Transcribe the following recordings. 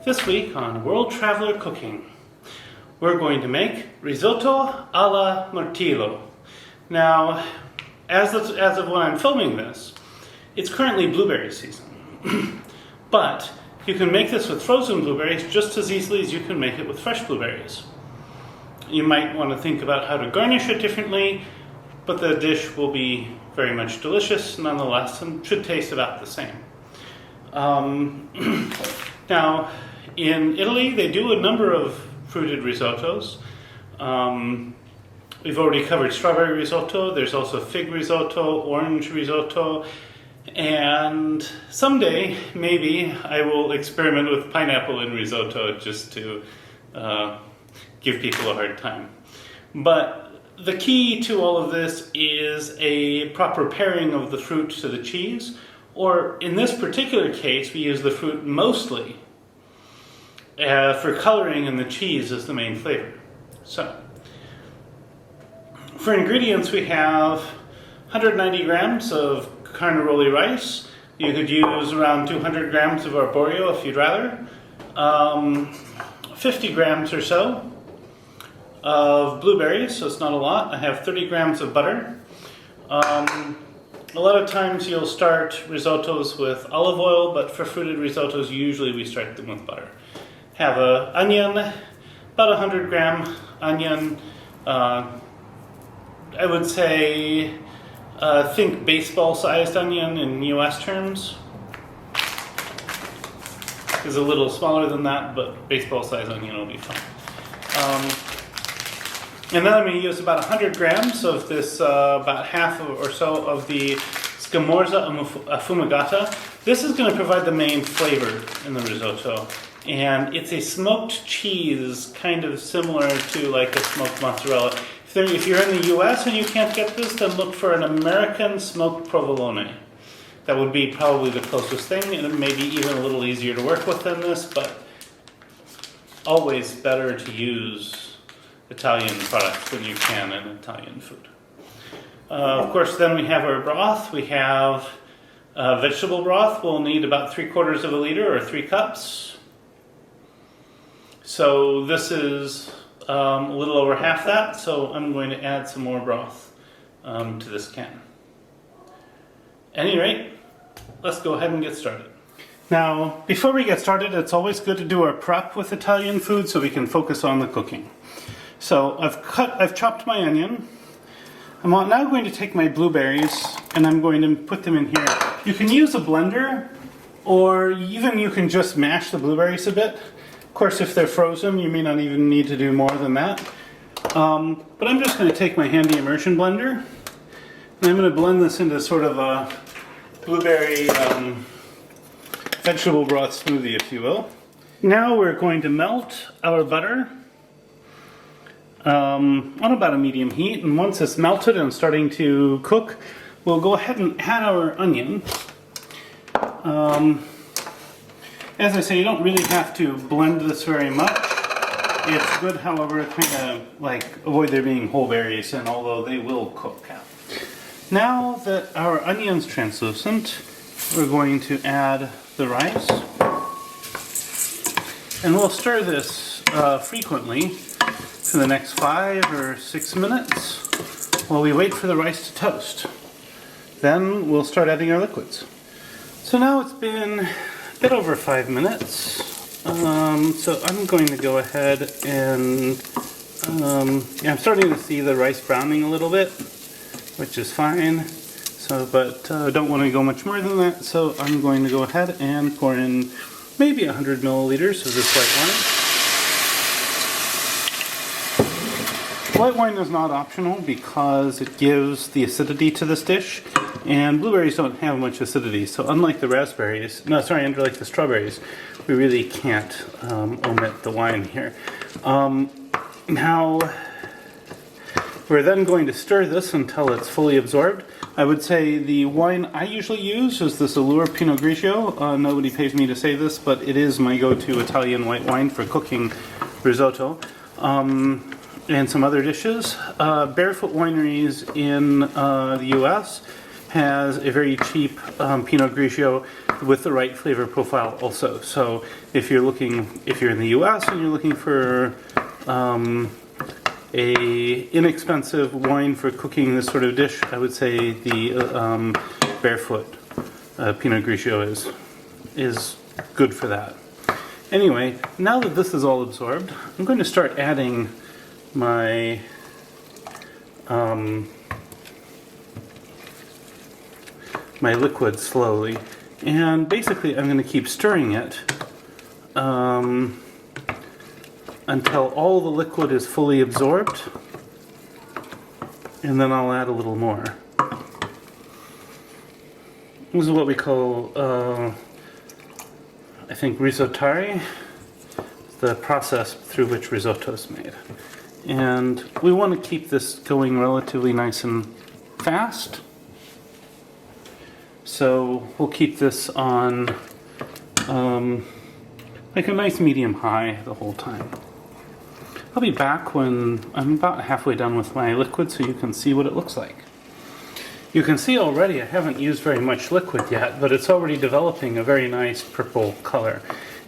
This week on World Traveler Cooking, we're going to make risotto alla mirtillo. Now, as of when I'm filming this, it's currently blueberry season. But you can make this with frozen blueberries just as easily as you can make it with fresh blueberries. You might want to think about how to garnish it differently, but the dish will be very much delicious nonetheless and should taste about the same. Now, in Italy, they do a number of fruited risottos. We've already covered strawberry risotto. There's also fig risotto, orange risotto, and someday, maybe, I will experiment with pineapple in risotto just to give people a hard time. But the key to all of this is a proper pairing of the fruit to the cheese, or in this particular case, we use the fruit mostly for coloring, and the cheese is the main flavor. So, for ingredients, we have 190 grams of carnaroli rice. You could use around 200 grams of arborio if you'd rather. 50 grams or so of blueberries, so it's not a lot. I have 30 grams of butter. A lot of times you'll start risottos with olive oil, but for fruited risottos, usually we start them with butter. Have an onion, about 100 gram onion. I would say, think baseball-sized onion in US terms. It's a little smaller than that, but baseball-sized onion will be fine. And then I'm going to use about 100 grams of this, about half or so of the scamorza affumigata. This is going to provide the main flavor in the risotto. And it's a smoked cheese, kind of similar to like a smoked mozzarella. If you're in the US and you can't get this, then look for an American smoked provolone. That would be probably the closest thing, and it may be even a little easier to work with than this, but always better to use Italian products when you can in Italian food. Of course, then we have our broth. We have vegetable broth. We'll need about 3/4 of a liter or 3 cups. So this is a little over half that, so I'm going to add some more broth to this can. At any rate, let's go ahead and get started. Now, before we get started, it's always good to do our prep with Italian food so we can focus on the cooking. So I've chopped my onion. I'm now going to take my blueberries and I'm going to put them in here. You can use a blender, or even you can just mash the blueberries a bit. Of course, if they're frozen, you may not even need to do more than that. But I'm just going to take my handy immersion blender, and I'm going to blend this into sort of a blueberry vegetable broth smoothie, if you will. Now we're going to melt our butter on about a medium heat, and once it's melted and starting to cook, we'll go ahead and add our onion. As I say, you don't really have to blend this very much. It's good, however, to kind of like avoid there being whole berries, and although they will cook out. Now that our onion's translucent, we're going to add the rice. And we'll stir this frequently for the next 5 or 6 minutes while we wait for the rice to toast. Then we'll start adding our liquids. So now it's been a bit over 5 minutes, so I'm going to go ahead and I'm starting to see the rice browning a little bit, which is fine. So, but don't want to go much more than that, so I'm going to go ahead and pour in maybe 100 milliliters of this white wine. White wine is not optional because it gives the acidity to this dish, and blueberries don't have much acidity, so unlike the unlike the strawberries, we really can't omit the wine here. Now, we're then going to stir this until it's fully absorbed. I would say the wine I usually use is this Allure Pinot Grigio. Nobody pays me to say this, but it is my go-to Italian white wine for cooking risotto. And some other dishes. Barefoot Wineries in the US has a very cheap Pinot Grigio with the right flavor profile also. So if you're in the US and you're looking for a inexpensive wine for cooking this sort of dish, I would say the Barefoot Pinot Grigio is good for that. Anyway, now that this is all absorbed, I'm going to start adding my my liquid slowly, and basically I'm going to keep stirring it until all the liquid is fully absorbed, and then I'll add a little more. This is what we call, I think, risotto, the process through which risotto is made. And we want to keep this going relatively nice and fast. So we'll keep this on like a nice medium high the whole time. I'll be back when I'm about halfway done with my liquid so you can see what it looks like. You can see already I haven't used very much liquid yet, but it's already developing a very nice purple color.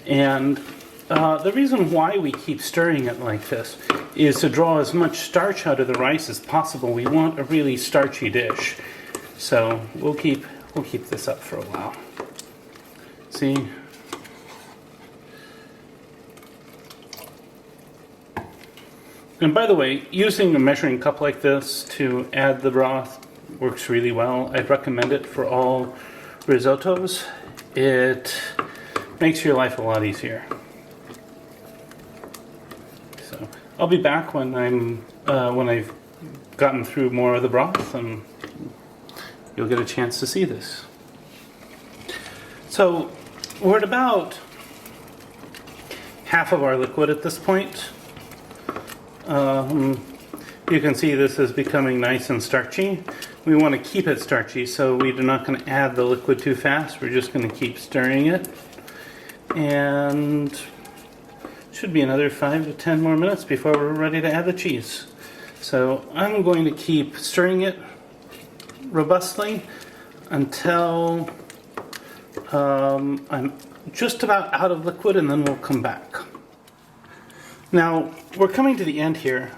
And the reason why we keep stirring it like this is to draw as much starch out of the rice as possible. We want a really starchy dish. So we'll keep this up for a while. See? And by the way, using a measuring cup like this to add the broth works really well. I'd recommend it for all risottos. It makes your life a lot easier. So I'll be back when I've gotten through more of the broth, and you'll get a chance to see this. So we're at about half of our liquid at this point. You can see this is becoming nice and starchy. We want to keep it starchy, so we're not going to add the liquid too fast. We're just going to keep stirring it. And it should be another 5 to 10 more minutes before we're ready to add the cheese. So I'm going to keep stirring it robustly until I'm just about out of liquid, and then we'll come back. Now, we're coming to the end here,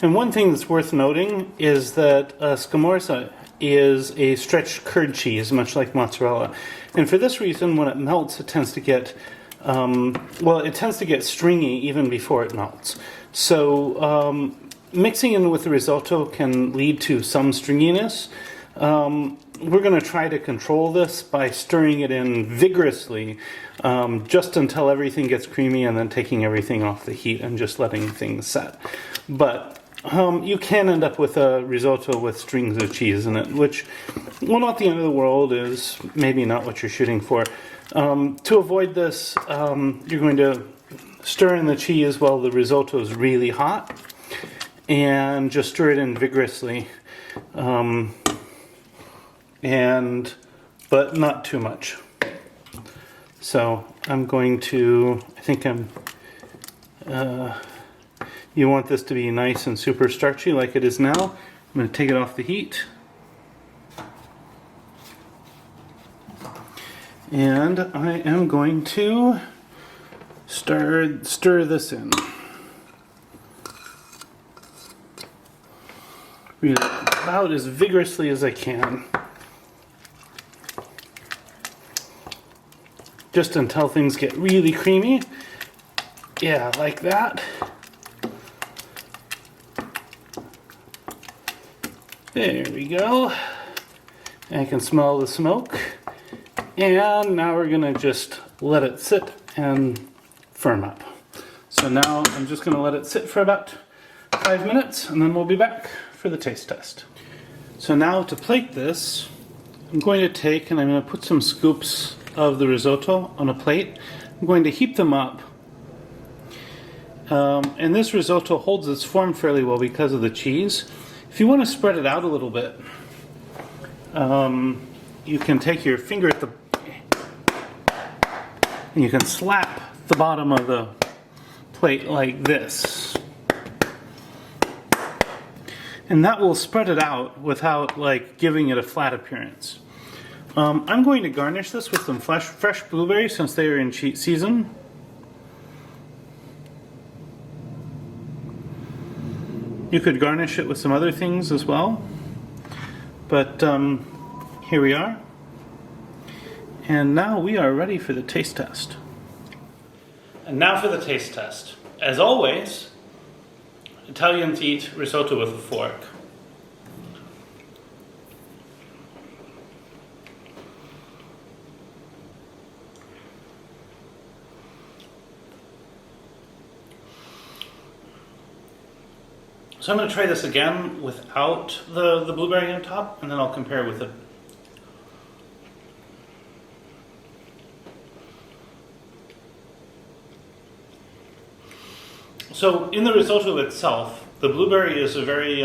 and one thing that's worth noting is that scamorza is a stretched curd cheese, much like mozzarella. And for this reason, when it melts, it tends to get, it tends to get stringy even before it melts. So mixing in with the risotto can lead to some stringiness. We're going to try to control this by stirring it in vigorously just until everything gets creamy, and then taking everything off the heat and just letting things set. But you can end up with a risotto with strings of cheese in it, which, well, not the end of the world, is maybe not what you're shooting for. To avoid this, you're going to stir in the cheese while the risotto is really hot, and just stir it in vigorously. But not too much. So I'm going to, you want this to be nice and super starchy like it is now. I'm going to take it off the heat. And I am going to stir this in. About as vigorously as I can. Just until things get really creamy. Yeah, like that. There we go. I can smell the smoke. And now we're going to just let it sit and firm up. So now I'm just going to let it sit for about 5 minutes, and then we'll be back for the taste test. So now to plate this, I'm going to take and I'm going to put some scoops of the risotto on a plate. I'm going to heap them up. And this risotto holds its form fairly well because of the cheese. If you want to spread it out a little bit, you can take your finger at the and you can slap the bottom of the plate like this. And that will spread it out without like giving it a flat appearance. I'm going to garnish this with some fresh blueberries since they are in season. You could garnish it with some other things as well, but here we are. And now we are ready for the taste test. And now for the taste test. As always, Italians eat risotto with a fork. So I'm going to try this again without the blueberry on top, and then I'll compare with it. So in the risotto itself, the blueberry is a very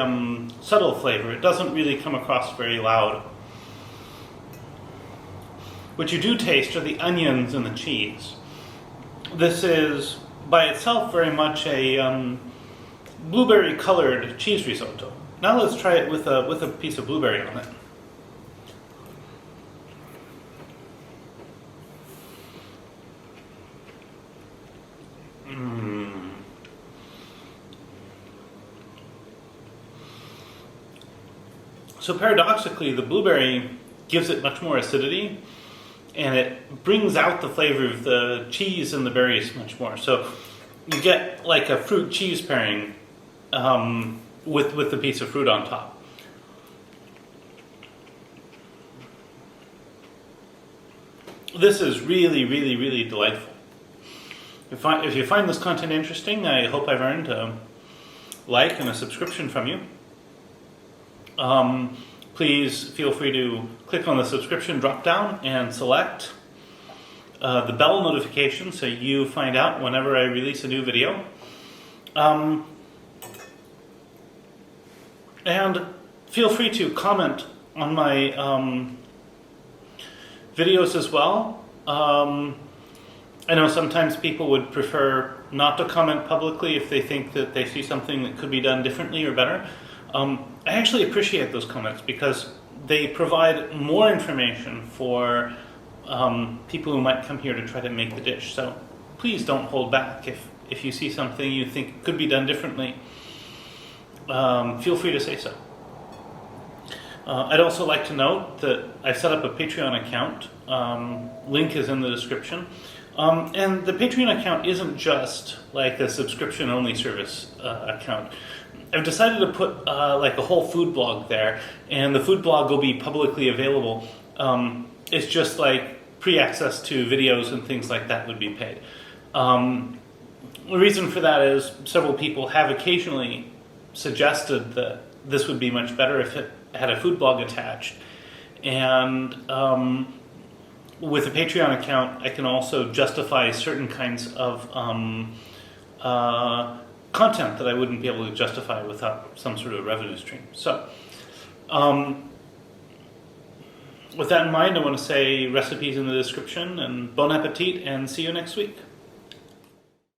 subtle flavor. It doesn't really come across very loud. What you do taste are the onions and the cheese. This is, by itself, very much a blueberry-colored cheese risotto. Now let's try it with a piece of blueberry on it. So paradoxically, the blueberry gives it much more acidity, and it brings out the flavor of the cheese and the berries much more. So you get like a fruit cheese pairing with the piece of fruit on top. This is really, really, really delightful. If you find this content interesting, I hope I've earned a like and a subscription from you. Please feel free to click on the subscription drop down and select the bell notification so you find out whenever I release a new video. And feel free to comment on my videos as well. I know sometimes people would prefer not to comment publicly if they think that they see something that could be done differently or better. I actually appreciate those comments because they provide more information for people who might come here to try to make the dish. So please don't hold back. If you see something you think could be done differently, feel free to say so. I'd also like to note that I've set up a Patreon account. Link is in the description. And the Patreon account isn't just like a subscription-only service account. I've decided to put like a whole food blog there, and the food blog will be publicly available. It's just like pre-access to videos and things like that would be paid. The reason for that is several people have occasionally suggested that this would be much better if it had a food blog attached. And with a Patreon account, I can also justify certain kinds of content that I wouldn't be able to justify without some sort of revenue stream. So, with that in mind, I want to say recipes in the description, and bon appetit, and see you next week.